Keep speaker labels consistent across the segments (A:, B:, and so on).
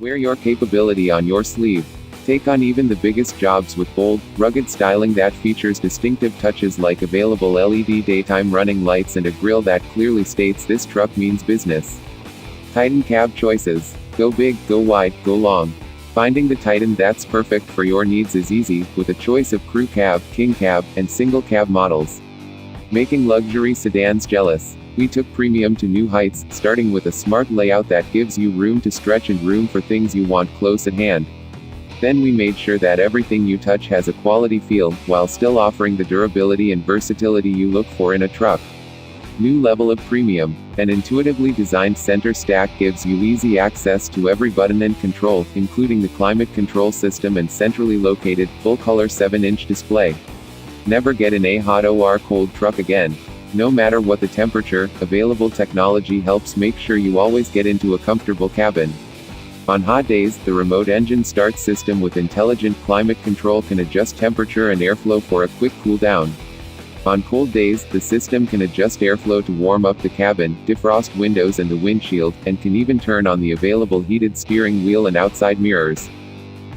A: Wear your capability on your sleeve. Take on even the biggest jobs with bold, rugged styling that features distinctive touches like available LED daytime running lights and a grille that clearly states this truck means business. Titan cab choices. Go big, go wide, go long. Finding the Titan that's perfect for your needs is easy, with a choice of crew cab, king cab, and single cab models. Making luxury sedans jealous. We took premium to new heights, starting with a smart layout that gives you room to stretch and room for things you want close at hand. Then we made sure that everything you touch has a quality feel, while still offering the durability and versatility you look for in a truck. New level of premium. An intuitively designed center stack gives you easy access to every button and control, including the climate control system and centrally located, full-color 7-inch display. Never get in a hot or cold truck again. No matter what the temperature, available technology helps make sure you always get into a comfortable cabin. On hot days, the remote engine start system with intelligent climate control can adjust temperature and airflow for a quick cool down. On cold days, the system can adjust airflow to warm up the cabin, defrost windows and the windshield, and can even turn on the available heated steering wheel and outside mirrors.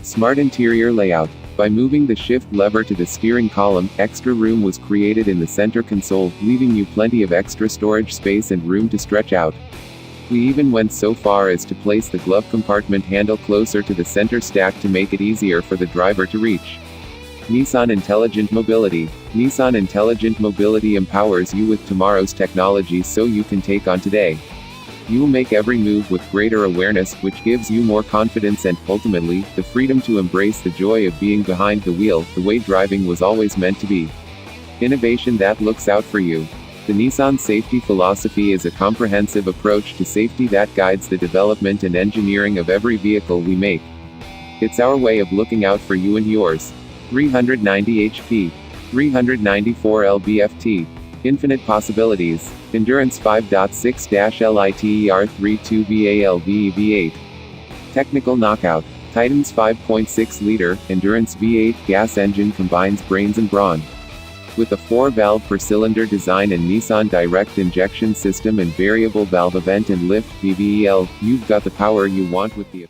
A: Smart interior layout. By moving the shift lever to the steering column, extra room was created in the center console, leaving you plenty of extra storage space and room to stretch out. We even went so far as to place the glove compartment handle closer to the center stack to make it easier for the driver to reach. Nissan Intelligent Mobility. Nissan Intelligent Mobility empowers you with tomorrow's technology so you can take on today. You will make every move with greater awareness, which gives you more confidence and, ultimately, the freedom to embrace the joy of being behind the wheel, the way driving was always meant to be. Innovation that looks out for you. The Nissan safety philosophy is a comprehensive approach to safety that guides the development and engineering of every vehicle we make. It's our way of looking out for you and yours. 390 HP. 394 lb-ft. Infinite possibilities. Endurance 5.6-liter 32 VALV V8. Technical knockout. Titan's 5.6-liter, endurance V8 gas engine combines brains and brawn. With a 4-valve per cylinder design and Nissan direct injection system and variable valve event and lift (VVEL), you've got the power you want with the